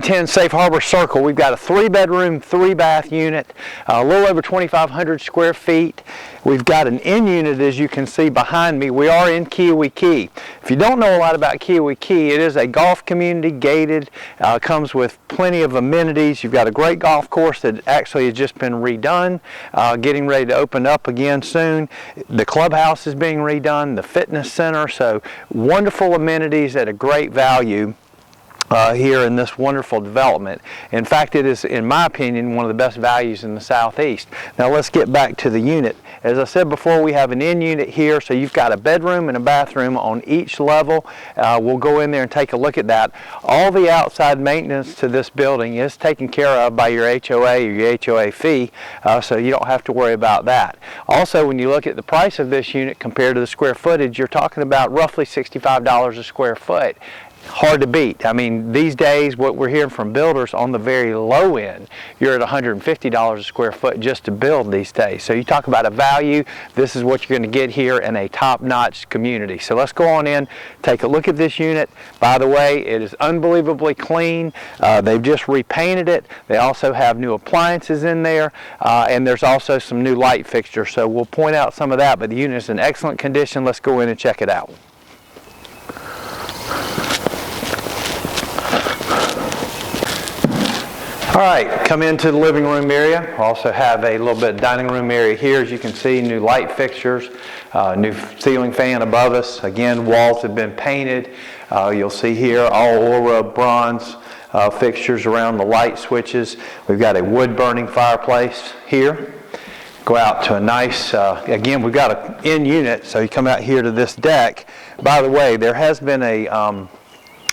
10 Safe Harbor Circle. We've got a 3-bedroom, 3-bath unit, a little over 2,500 square feet. We've got an in unit, as you can see behind me. We are in Keowee Key. If you don't know a lot about Keowee Key, it is a golf community, gated, comes with plenty of amenities. You've got a great golf course that actually has just been redone, getting ready to open up again soon. The clubhouse is being redone, the fitness center, so wonderful amenities at a great value. Here in this wonderful development. In fact, it is, in my opinion, one of the best values in the Southeast. Now let's get back to the unit. As I said before, we have an in unit here, so you've got a bedroom and a bathroom on each level. We'll go in there and take a look at that. All the outside maintenance to this building is taken care of by your HOA or your HOA fee, so you don't have to worry about that. Also, when you look at the price of this unit compared to the square footage, you're talking about roughly $65 a square foot. Hard to beat. I mean, these days, what we're hearing from builders on the very low end, you're at $150 a square foot just to build these days. So you talk about a value, this is what you're going to get here in a top-notch community. So let's go on in, take a look at this unit. By the way, it is unbelievably clean. They've just repainted it. They also have new appliances in there, and there's also some new light fixtures. So we'll point out some of that, but the unit is in excellent condition. Let's go in and check it out. All right, come into the living room area. We also have a little bit of dining room area here. As you can see, new light fixtures, new ceiling fan above us. Again, walls have been painted. You'll see here all Aura bronze fixtures around the light switches. We've got a wood burning fireplace here. Go out to a nice, again, we've got an in unit, so you come out here to this deck. By the way, there has been a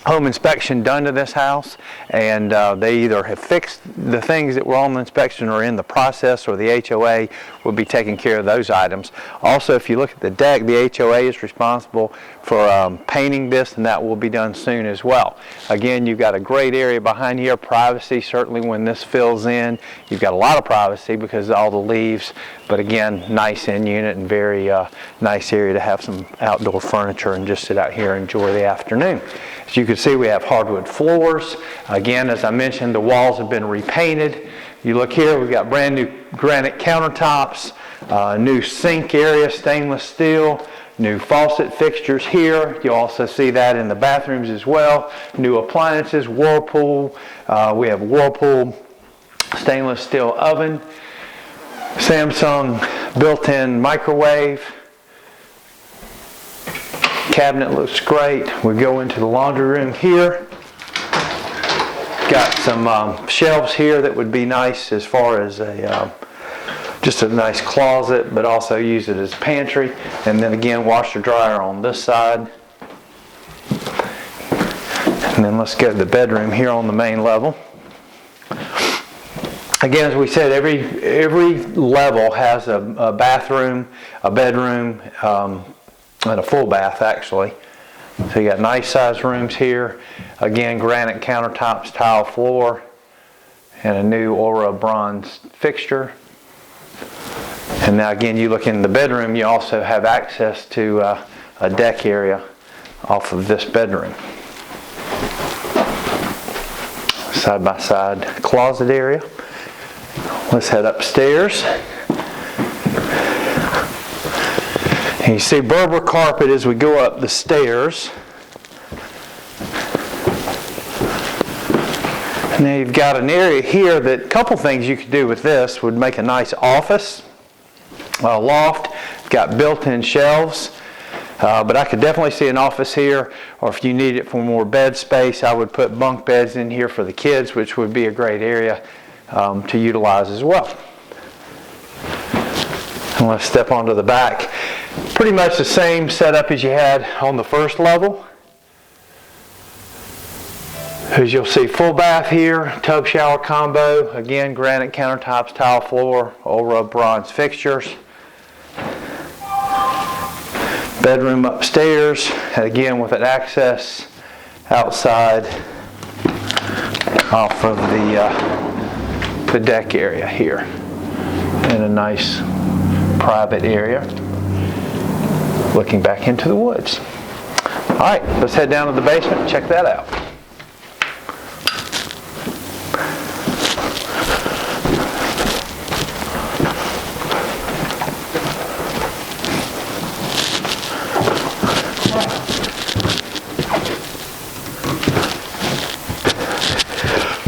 home inspection done to this house, and they either have fixed the things that were on the inspection or in the process, or the HOA will be taking care of those items. Also, if you look at the deck, the HOA is responsible for painting this, and that will be done soon as well. Again, you've got a great area behind here. Privacy, certainly when this fills in, you've got a lot of privacy because of all the leaves, but again, nice in unit and very nice area to have some outdoor furniture and just sit out here and enjoy the afternoon. As you can see, we have hardwood floors. Again, as I mentioned, the walls have been repainted. You look here, we've got brand new granite countertops, new sink area, stainless steel, new faucet fixtures here. You'll also see that in the bathrooms as well. New appliances, Whirlpool. We have Whirlpool stainless steel oven, Samsung built-in microwave. Cabinet looks great. We go into the laundry room here. Got some shelves here that would be nice as far as just a nice closet, but also use it as a pantry. And then again, washer dryer on this side. And then let's go to the bedroom here on the main level. Again, as we said, every level has a bathroom, a bedroom, and a full bath actually. So you got nice sized rooms here. Again, granite countertops, tile floor, and a new Aura bronze fixture. And now again, you look in the bedroom, you also have access to a deck area off of this bedroom. Side by side closet area. Let's head upstairs. And you see Berber carpet as we go up the stairs. Now you've got an area here that a couple things you could do with this would make a nice office, a loft. It's got built-in shelves, but I could definitely see an office here, or if you need it for more bed space, I would put bunk beds in here for the kids, which would be a great area to utilize as well. And let's step onto the back. Pretty much the same setup as you had on the first level. As you'll see, full bath here, tub shower combo. Again, granite countertops, tile floor, Aura bronze fixtures. Bedroom upstairs, again with an access outside off of the deck area here. And a nice private area looking back into the woods. All right, let's head down to the basement and check that out.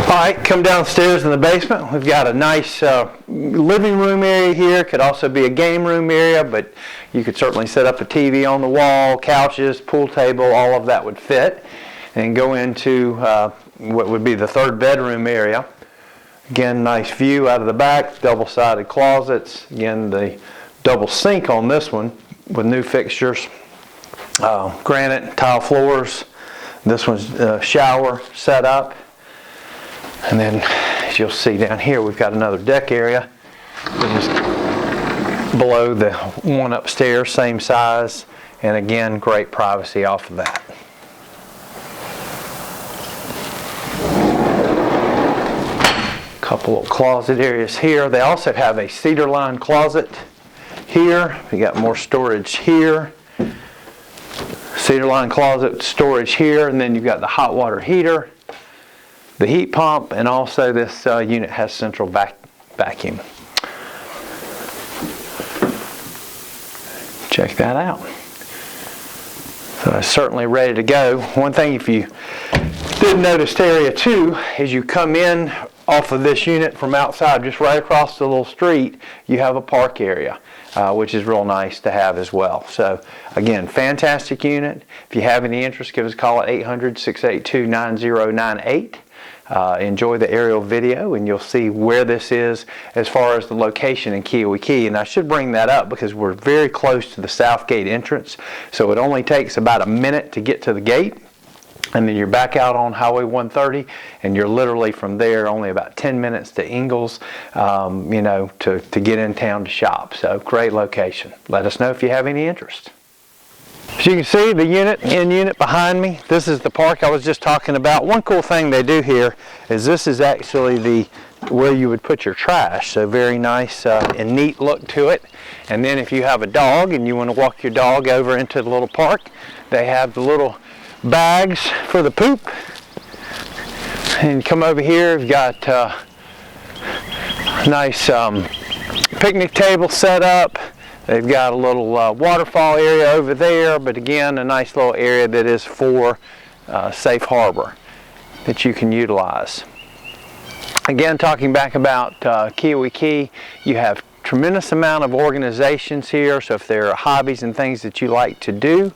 Alright, come downstairs in the basement. We've got a nice living room area here. Could also be a game room area, but you could certainly set up a TV on the wall, couches, pool table, all of that would fit. And go into what would be the third bedroom area. Again, nice view out of the back, double-sided closets. Again, the double sink on this one with new fixtures. Granite tile floors. This one's shower set up. And then, as you'll see down here, we've got another deck area. Just below the one upstairs, same size. And again, great privacy off of that. Couple of closet areas here. They also have a cedar lined closet here. We got more storage here. Cedar lined closet, storage here, and then you've got the hot water heater, the heat pump, and also this unit has central vacuum. Check that out. So it's certainly ready to go. One thing, if you didn't notice area 2, is you come in off of this unit from outside, just right across the little street, you have a park area, which is real nice to have as well. So again, fantastic unit. If you have any interest, give us a call at 800-682-9098. Enjoy the aerial video and you'll see where this is as far as the location in Keowee. And I should bring that up because we're very close to the south gate entrance, so it only takes about a minute to get to the gate, and then you're back out on Highway 130, and you're literally from there only about 10 minutes to Ingalls, to get in town to shop. So great location. Let us know if you have any interest. As you can see, the in unit behind me, this is the park I was just talking about. One cool thing they do here is this is actually where you would put your trash. So very nice and neat look to it. And then if you have a dog and you want to walk your dog over into the little park, they have the little bags for the poop. And come over here, you've got a nice picnic table set up. They've got a little waterfall area over there, but again, a nice little area that is for safe harbor that you can utilize. Again, talking back about Keowee, you have tremendous amount of organizations here, so if there are hobbies and things that you like to do,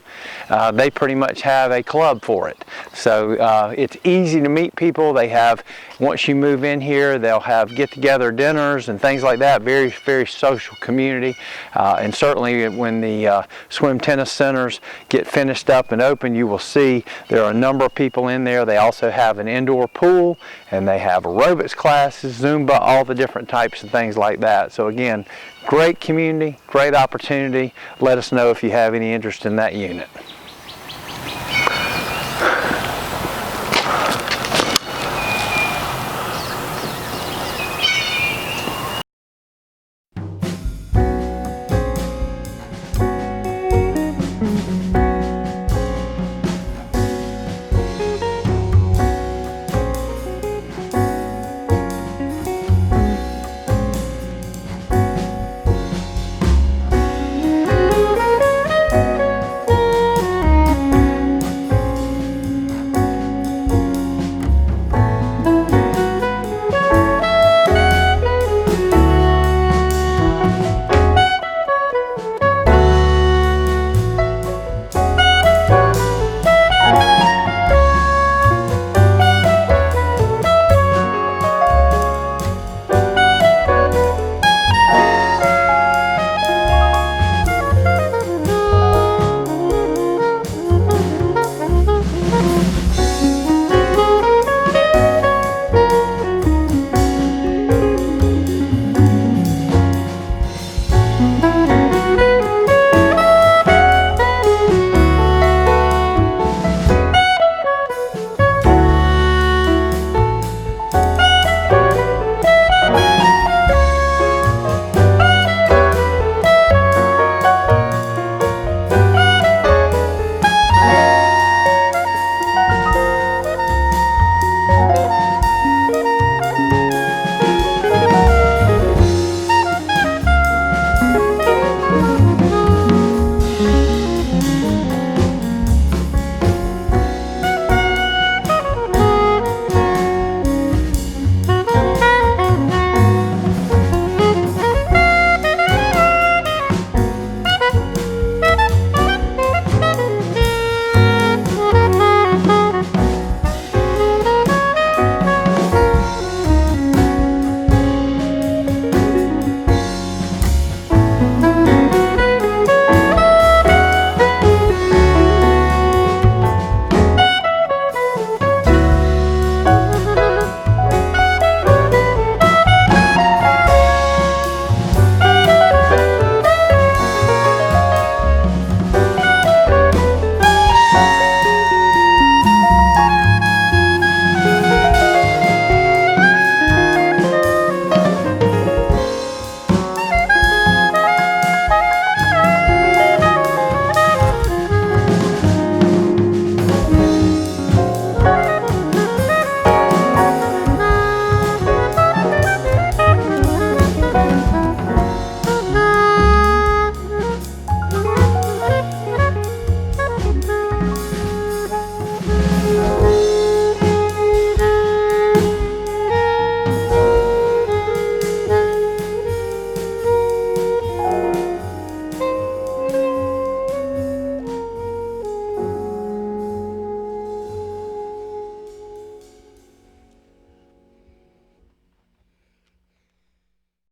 they pretty much have a club for it. So it's easy to meet people. They have, once you move in here, they'll have get-together dinners and things like that. Very, very social community. And certainly when the swim tennis centers get finished up and open, you will see there are a number of people in there. They also have an indoor pool, and they have aerobics classes, Zumba, all the different types of things like that. So again, great community, great opportunity. Let us know if you have any interest in that unit.